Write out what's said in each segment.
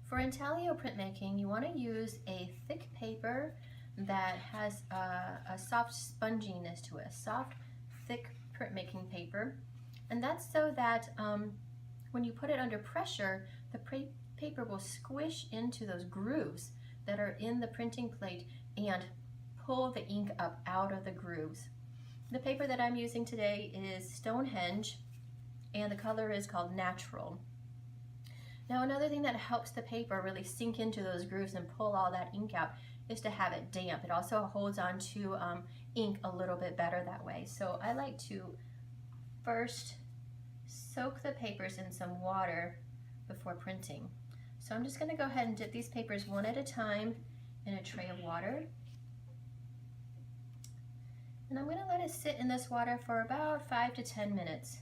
For intaglio printmaking, you want to use a thick paper that has a soft sponginess to it, a soft, thick printmaking paper. And that's so that when you put it under pressure, the paper will squish into those grooves that are in the printing plate and pull the ink up out of the grooves. The paper that I'm using today is Stonehenge, and the color is called Natural. Now, another thing that helps the paper really sink into those grooves and pull all that ink out is to have it damp. It also holds on to ink a little bit better that way. So I like to first soak the papers in some water before printing. So I'm just going to go ahead and dip these papers one at a time in a tray of water. And I'm going to let it sit in this water for about 5 to 10 minutes.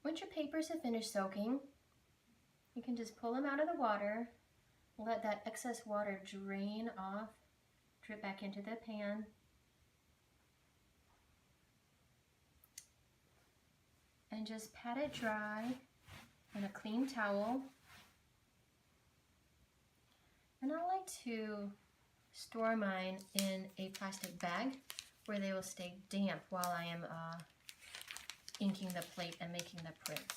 Once your papers have finished soaking, you can just pull them out of the water, let that excess water drain off, drip back into the pan. And just pat it dry in a clean towel. And I like to store mine in a plastic bag where they will stay damp while I am inking the plate and making the prints.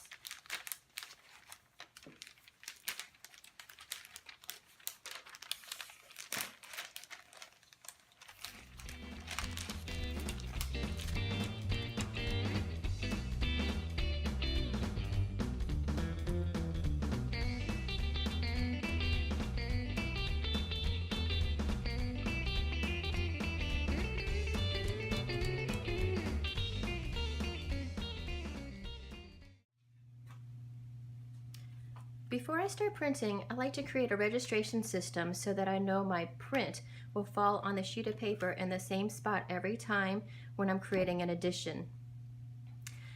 Before I start printing, I like to create a registration system so that I know my print will fall on the sheet of paper in the same spot every time when I'm creating an edition.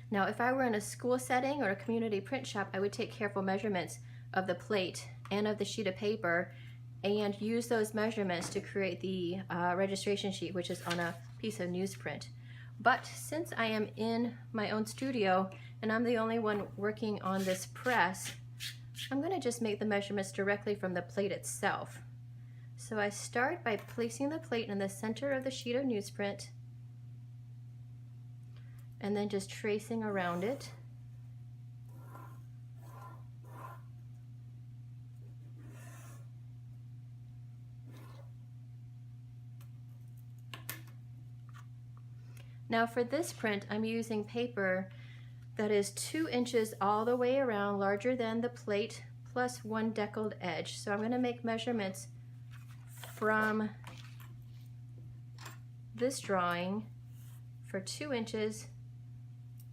Now, if I were in a school setting or a community print shop, I would take careful measurements of the plate and of the sheet of paper and use those measurements to create the registration sheet, which is on a piece of newsprint. But since I am in my own studio and I'm the only one working on this press, I'm going to just make the measurements directly from the plate itself. So I start by placing the plate in the center of the sheet of newsprint and then just tracing around it. Now for this print, I'm using paper that is 2 inches all the way around, larger than the plate, plus 1 deckled edge. So I'm going to make measurements from this drawing for 2 inches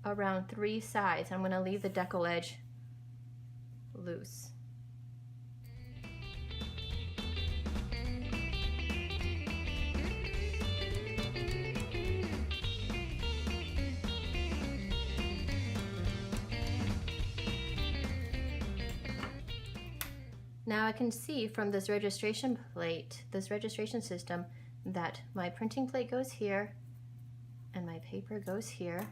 around 3 sides. I'm going to leave the deckle edge loose. Now I can see from this registration plate, this registration system, that my printing plate goes here and my paper goes here.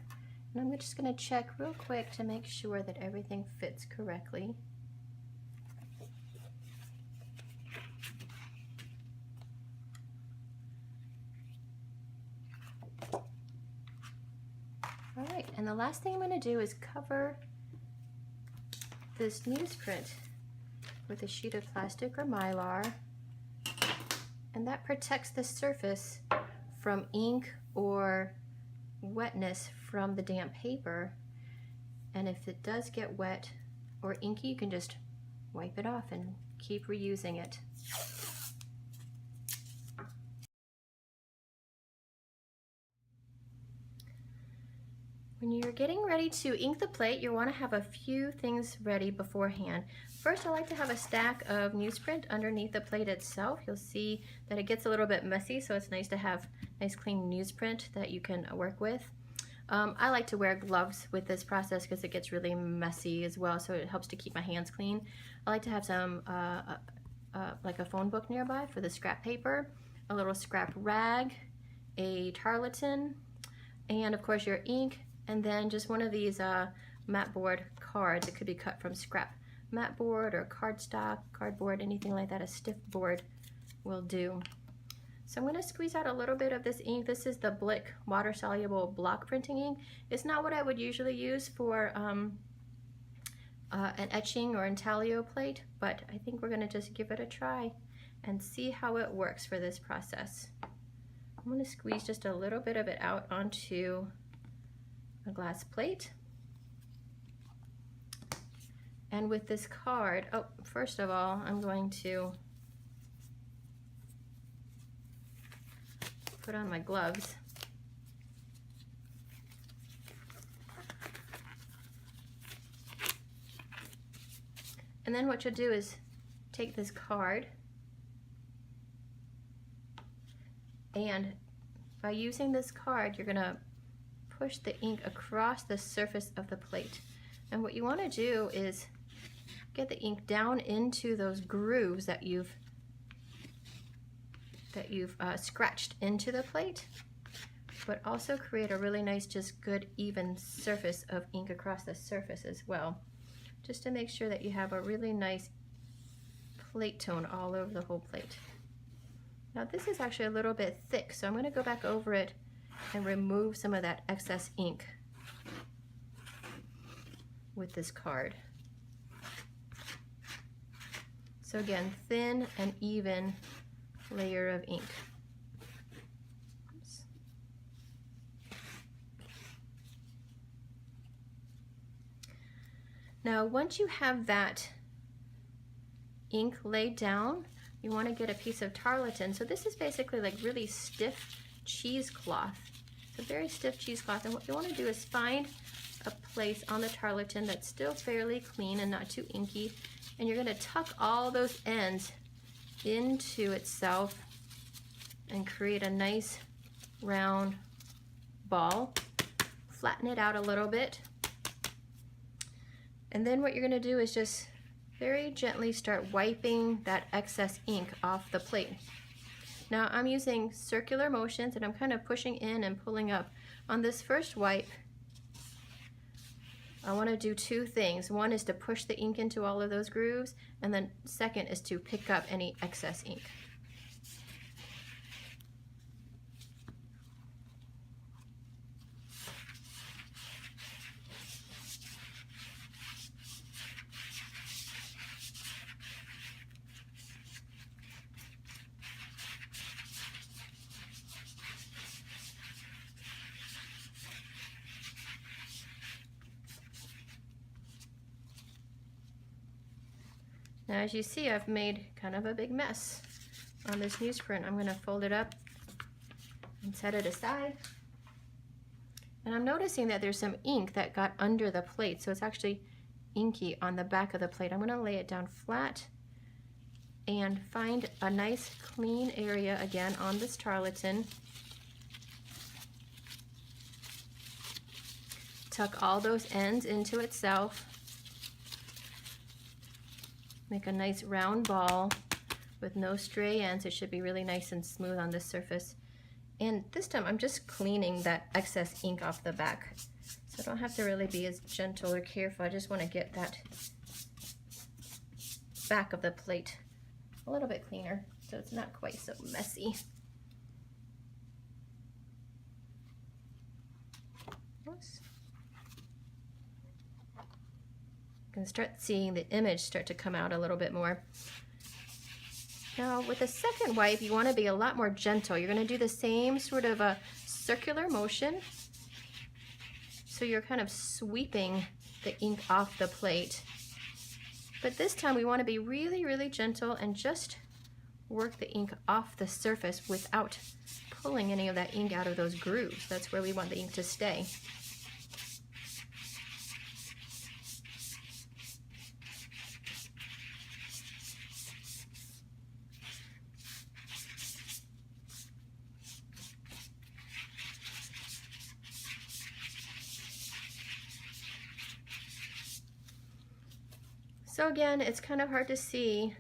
And I'm just going to check real quick to make sure that everything fits correctly. All right, and the last thing I'm going to do is cover this newsprint with a sheet of plastic or mylar, and that protects the surface from ink or wetness from the damp paper. And if it does get wet or inky, you can just wipe it off and keep reusing it. When you're getting ready to ink the plate, you want to have a few things ready beforehand. First, I like to have a stack of newsprint underneath the plate itself. You'll see that it gets a little bit messy, so it's nice to have nice clean newsprint that you can work with. I like to wear gloves with this process because it gets really messy as well, so it helps to keep my hands clean. I like to have some like a phone book nearby for the scrap paper, a little scrap rag, a tarlatan, and of course your ink, and then just one of these mat board cards. It could be cut from scrap mat board or cardstock, cardboard, anything like that. A stiff board will do. So I'm going to squeeze out a little bit of this ink. This is the Blick water-soluble block printing ink. It's not what I would usually use for an etching or intaglio plate, but I think we're going to just give it a try and see how it works for this process. I'm going to squeeze just a little bit of it out onto a glass plate. And with this card, first of all, I'm going to put on my gloves. And then what you'll do is take this card, and by using this card, you're going to push the ink across the surface of the plate. And what you want to do is get the ink down into those grooves that you've scratched into the plate, but also create a really nice, just good, even surface of ink across the surface as well, just to make sure that you have a really nice plate tone all over the whole plate. Now this is actually a little bit thick, so I'm going to go back over it and remove some of that excess ink with this card. So again, thin and even layer of ink. Oops. Now once you have that ink laid down, you want to get a piece of tarlatan. So this is basically like really stiff cheesecloth. It's a very stiff cheesecloth, and what you want to do is find a place on the tarlatan that's still fairly clean and not too inky, and you're going to tuck all those ends into itself and create a nice round ball. Flatten it out a little bit, and then what you're going to do is just very gently start wiping that excess ink off the plate. Now I'm using circular motions, and I'm kind of pushing in and pulling up. On this first wipe, I want to do two things. One is to push the ink into all of those grooves, and then second is to pick up any excess ink. Now as you see, I've made kind of a big mess on this newsprint. I'm going to fold it up and set it aside. And I'm noticing that there's some ink that got under the plate, so it's actually inky on the back of the plate. I'm going to lay it down flat and find a nice clean area again on this tarlatan. Tuck all those ends into itself. Make a nice round ball with no stray ends. It should be really nice and smooth on this surface. And this time I'm just cleaning that excess ink off the back. So I don't have to really be as gentle or careful. I just want to get that back of the plate a little bit cleaner so it's not quite so messy. Oops. You can start seeing the image start to come out a little bit more. Now with the second wipe, you want to be a lot more gentle. You're going to do the same sort of a circular motion. So you're kind of sweeping the ink off the plate. But this time we want to be really, really gentle and just work the ink off the surface without pulling any of that ink out of those grooves. That's where we want the ink to stay. So again, it's kind of hard to see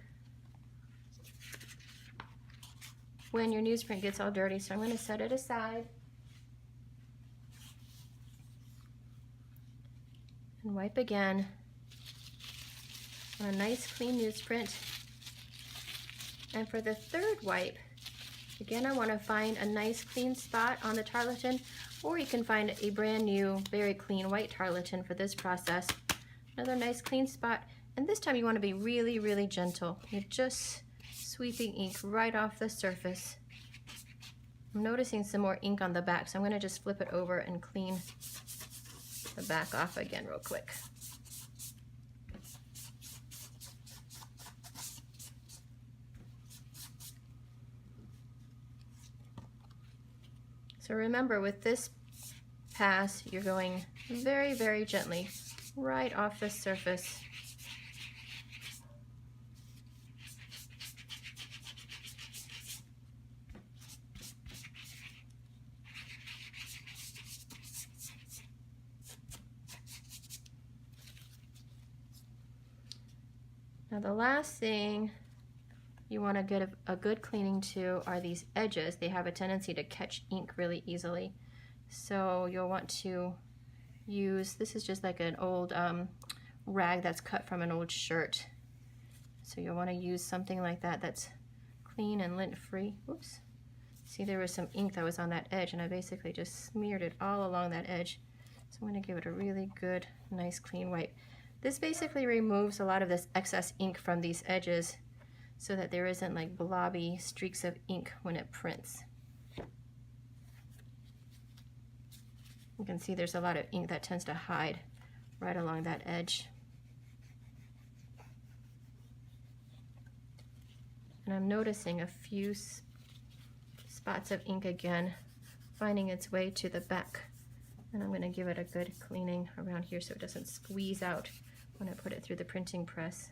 when your newsprint gets all dirty, so I'm going to set it aside and wipe again on a nice clean newsprint. And for the third wipe, again, I want to find a nice clean spot on the tarlatan, or you can find a brand new, very clean white tarlatan for this process. Another nice clean spot, and this time you want to be really, really gentle. You're just sweeping ink right off the surface. I'm noticing some more ink on the back, so I'm going to just flip it over and clean the back off again real quick. So remember, with this pass, you're going very, very gently right off the surface. Now the last thing you want to get a good cleaning to are these edges. They have a tendency to catch ink really easily. So you'll want to use, this is just like an old rag that's cut from an old shirt. So you'll want to use something like that that's clean and lint free. Oops. See, there was some ink that was on that edge, and I basically just smeared it all along that edge. So I'm going to give it a really good, nice clean wipe. This basically removes a lot of this excess ink from these edges, so that there isn't like blobby streaks of ink when it prints. You can see there's a lot of ink that tends to hide right along that edge. And I'm noticing a few spots of ink again finding its way to the back. And I'm going to give it a good cleaning around here so it doesn't squeeze out when I put it through the printing press.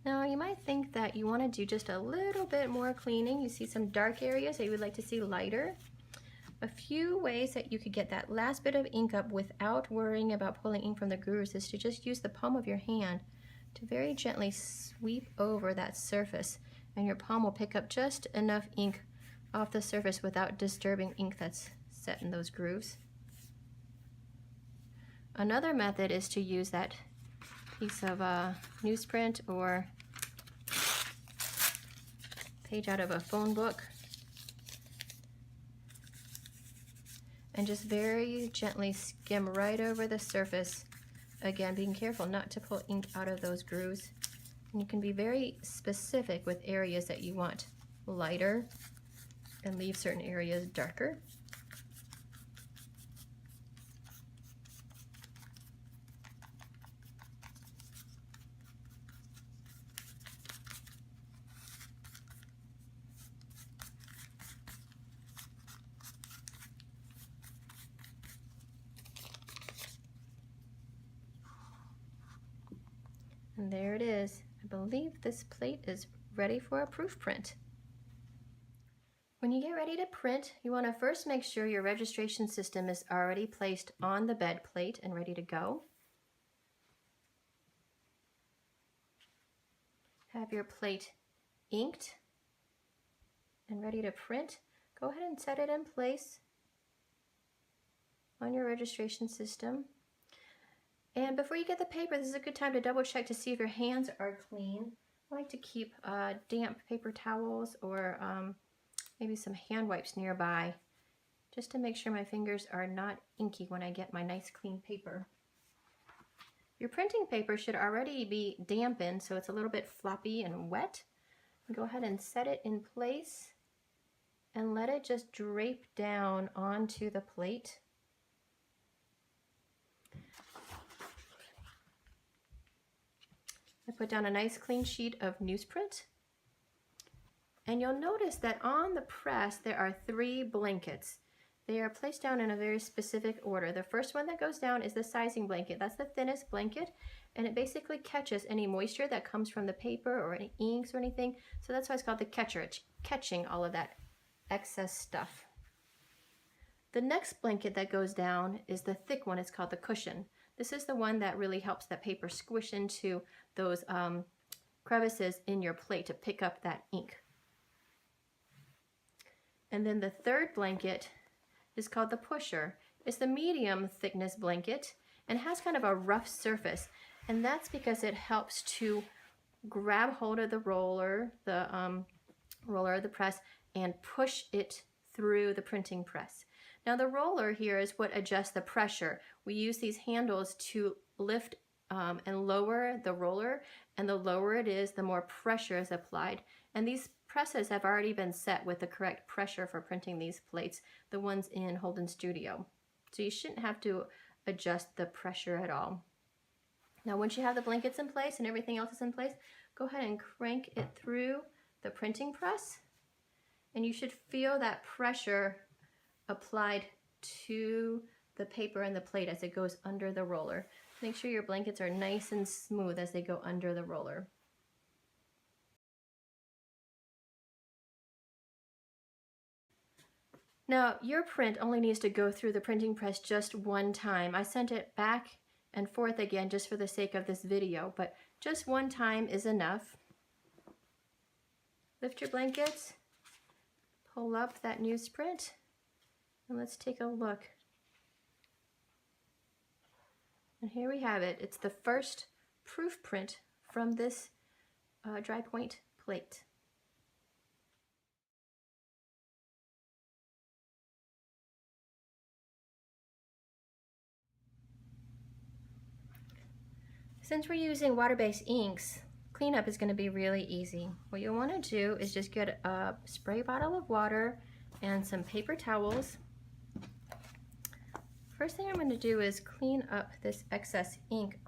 Now you might think that you want to do just a little bit more cleaning. You see some dark areas that you would like to see lighter. A few ways that you could get that last bit of ink up without worrying about pulling ink from the grooves is to just use the palm of your hand to very gently sweep over that surface, and your palm will pick up just enough ink off the surface without disturbing ink that's set in those grooves. Another method is to use that piece of newsprint or page out of a phone book and just very gently skim right over the surface. Again, being careful not to pull ink out of those grooves. And you can be very specific with areas that you want lighter and leave certain areas darker. And there it is. I believe this plate is ready for a proof print. When you get ready to print, you want to first make sure your registration system is already placed on the bed plate and ready to go. Have your plate inked and ready to print. Go ahead and set it in place on your registration system. And before you get the paper, this is a good time to double check to see if your hands are clean. I like to keep damp paper towels or maybe some hand wipes nearby, just to make sure my fingers are not inky when I get my nice clean paper. Your printing paper should already be dampened, so it's a little bit floppy and wet. Go ahead and set it in place and let it just drape down onto the plate. I put down a nice clean sheet of newsprint, and you'll notice that on the press there are 3 blankets. they are placed down in a very specific order. The first one that goes down is the sizing blanket. That's the thinnest blanket, and it basically catches any moisture that comes from the paper or any inks or anything. So that's why it's called the catcher. It's catching all of that excess stuff. The next blanket that goes down is the thick one. It's called the cushion. This is the one that really helps that paper squish into those crevices in your plate to pick up that ink. And then the third blanket is called the pusher. It's the medium thickness blanket and has kind of a rough surface. And that's because it helps to grab hold of the roller, the press, and push it through the printing press. Now the roller here is what adjusts the pressure. We use these handles to lift and lower the roller, and the lower it is, the more pressure is applied. And these presses have already been set with the correct pressure for printing these plates, the ones in Holden Studio. So you shouldn't have to adjust the pressure at all. Now once you have the blankets in place and everything else is in place, go ahead and crank it through the printing press, and you should feel that pressure applied to the paper and the plate as it goes under the roller. Make sure your blankets are nice and smooth as they go under the roller. Now your print only needs to go through the printing press just one time. I sent it back and forth again just for the sake of this video, but just one time is enough. Lift your blankets, pull up that newsprint, and let's take a look. And here we have it. It's the first proof print from this Drypoint plate. Since we're using water-based inks, cleanup is going to be really easy. What you'll want to do is just get a spray bottle of water and some paper towels. First thing I'm going to do is clean up this excess ink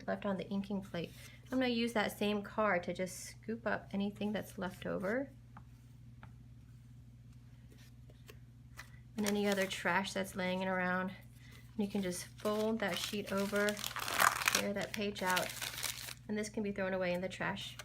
left on the inking plate. I'm going to use that same card to just scoop up anything that's left over and any other trash that's laying around. And you can just fold that sheet over, tear that page out, and this can be thrown away in the trash.